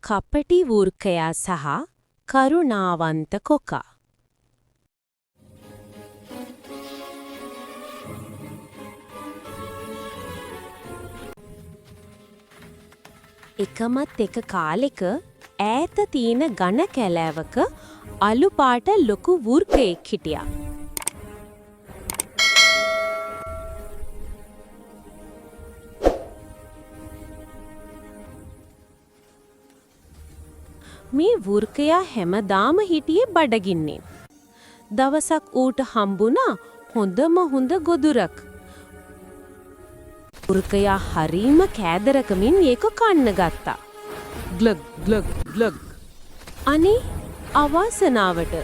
කපටි වෘකයා සහ කරුණාවන්ත කොකා. එකමත් එක කාලෙක ඈත තියෙන ඝන කැලෑවක අලු පාට ලොකු වෘකයෙක් හිටියා. මේ වෘකයා හැමදාම හිටියේ බඩගින්නේ. දවසක් ඌට හම්බුණා හොඳම හොඳ ගොදුරක්. වෘකයා හරීම කෑදරකමින් ඒක කන්න ගත්තා. ග්ලග් ග්ලග් ග්ලග්. අනේ අවාසනාවට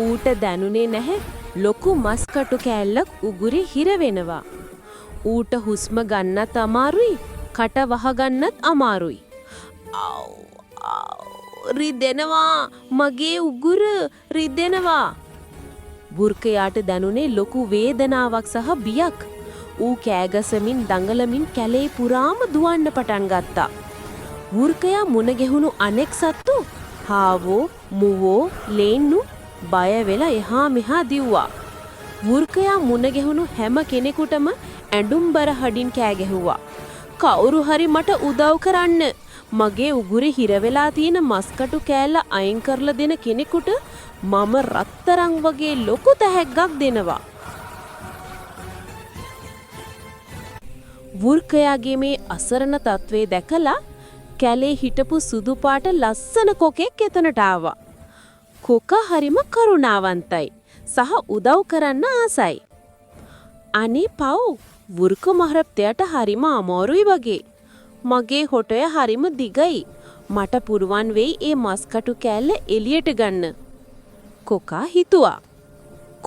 ඌට දැනුනේ නැහැ ලොකු මස් කටු කෑල්ලක් උගුරේ හිර වෙනවා. ඌට හුස්ම ගන්නත් අමාරුයි, කට වහ ගන්නත් අමාරුයි. රිදෙනවා, මගේ උගුර රිදෙනවා. වෘකයාට දැනුනේ ලොකු වේදනාවක් සහ බියක්. ඌ කෑගසමින් දඟලමින් කැලේ පුරාම දුවන්න පටන් ගත්තා. වෘකයා මුණ ගැහුණු අනෙක් සත්තු හාවෝ, මුවෝ, ලේන්නු බය වෙලා එහා මෙහා දිව්වා. වෘකයා මුණ ගැහුණු හැම කෙනෙකුටම ඇඬුම්බර හඩින් කෑ ගැහුවා. කවුරු හරි මට උදව් කරන්න. මගේ උගුරේ හිර වෙලා තියෙන මස්කටු කෑල්ල අයින් කරලා දෙන කෙනෙකුට මම රත්තරන් වගේ ලොකු තැහැග්ගක් දෙනවා. වෘකයාගේ මේ අසරණ තත්ත්වය දැකලා කැලේ හිටපු සුදු පාට ලස්සන කොකෙක් එතනට ආවා. කොකා හරිම කරුණාවන්තයි සහ උදව් කරන්න ආසයි. අනේ පව්, වෘක මහරප්තයාට හරිම අමාරුයි වගේ. මගේ හොටය හරිම දිගයි. මට පුරුවන් වෙයි ඒ මස්කටු කෑල්ල එළියට ගන්න. කොකා හිතුවා.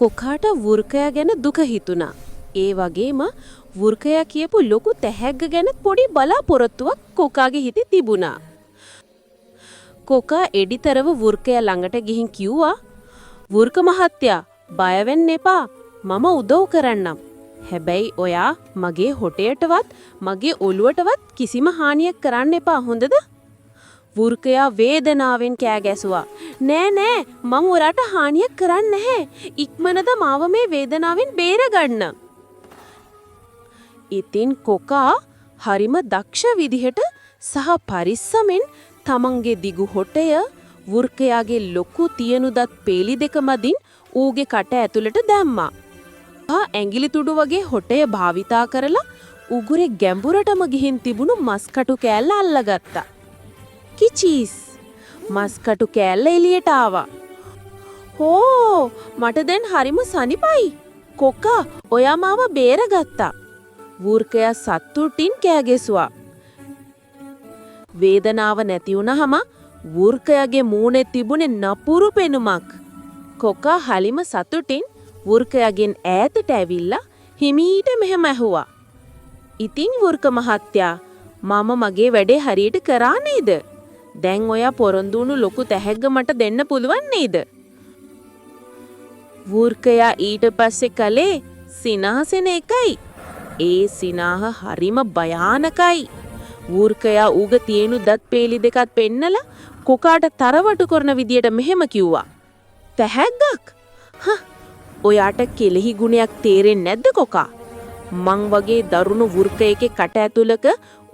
කොකාට වෘකයා ගැන දුක හිතුණා. ඒ වගේම වෘකයා කියපු ලොකු තැහැග්ග ගැන පොඩි බලාපොරොත්තුවක් කොකාගේ හිතේ තිබුණා. කොකා එඩිතරව වෘකයා ළඟට ගිහින් කිව්වා, "වෘක මහත්තයා, බය වෙන්න එපා. මම උදව් කරන්නම්. හැබැයි ඔයා මගේ හොටයටවත් මගේ ඔළුවටවත් කිසිම හානියක් කරන්න එපා, හොඳද?" වෘකයා වේදනාවෙන් කෑ ගැසුවා. "නෑ නෑ, මං ඔයාට හානියක් කරන්නේ නැහැ. ඉක්මනට මාව මේ වේදනාවෙන් බේරගන්න." ඉතින් කොකා හරිම දක්ෂ විදිහට සහ පරිස්සමෙන් තමන්ගේ දිගු හොටය වෘකයාගේ ලොකු තියනු දත් පේලි දෙක මදින් ඌගේ කට ඇතුළට දැම්මා. ඇඟිලි තුඩු වගේ හොටය භාවිතා කරලා උගුරේ ගැඹුරටම ගිහින් තිබුණු මස්කටු කෑල්ල අල්ලගත්තා. කිචීස්! මස්කටු කෑල්ල එළියට ආවා. "හෝ! මට දැන් හරිම සනිපයි. කොකා, ඔයා මාව බේරගත්තා." වෘකයා සතුටින් කෑ ගැසුවා. වේදනාව නැති වුණාම වෘකයාගේ මූණේ තිබුණේ නපුරු පෙනුමක්. කොකා හලිම සතුටින් වෘකයාගෙන් ඈතට ඇවිල්ලා හිමීට මෙහෙම ඇහුවා. "ඉතින් වෘක මහත්තයා, මම මගේ වැඩේ හරියට කරා නේද? දැන් ඔයා පොරොන්දු වුණු ලොකු තැහැග්ග මට දෙන්න පුළුවන් නේද?" වෘකයා ඊට පස්සේ කලේ සිනාසෙන එකයි. ඒ සිනාහ හරිම භයානකයි. වෘකයා ඌගේ තියෙනු දත් පේලි දෙකත් පෙන්නලා කොකාට තරවටු කරන විදියට මෙහෙම කිව්වා. "තැහැග්ගක්? ඔයාට කෙලෙහි ගුණයක් තේරෙන්නේ නැද්ද කොකා? මං වගේ දරුණු වෘකයෙක්ගේ කට ඇතුළක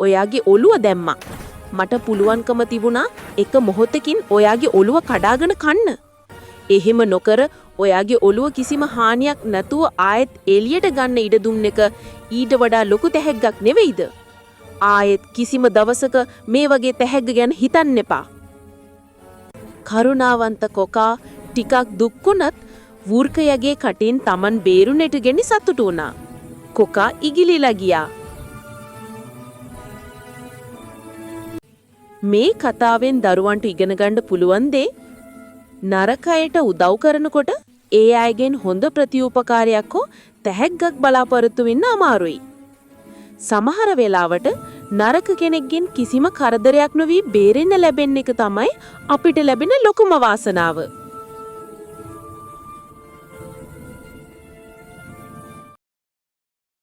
ඔයාගේ ඔළුව දැම්මා. මට පුළුවන්කම තිබුණා එක මොහොතකින් ඔයාගේ ඔළුව කඩාගෙන කන්න. එහෙම නොකර ඔයාගේ ඔළුව කිසිම හානියක් නැතුව ආයෙත් එළියට ගන්න ඉඩ දුන්න එක ඊට වඩා ලොකු තැහැග්ගක් නෙවෙයිද? ආයෙත් කිසිම දවසක මේ වගේ තැහැග්ග ගැන හිතන්න එපා." කරුණාවන්ත කොකා ටිකක් දුක් වුණත් වෘකයාගේ කටින් Taman බේරුණට ගෙන සතුටු වුණා. කොකා ඉගිලිලා ගියා. මේ කතාවෙන් දරුවන්ට ඉගෙන ගන්න පුළුවන් දේ නරක අයට උදව් කරනකොට ඒ අයගෙන් හොඳ ප්‍රතිඋපකාරයක් හෝ තැහැග්ගක් බලාපොරොත්තු වෙන්න අමාරුයි. සමහර වෙලාවට නරක කෙනෙක්ගෙන් කිසිම කරදරයක් නොවි බේරෙන්න ලැබෙන එක තමයි අපිට ලැබෙන ලොකුම වාසනාව.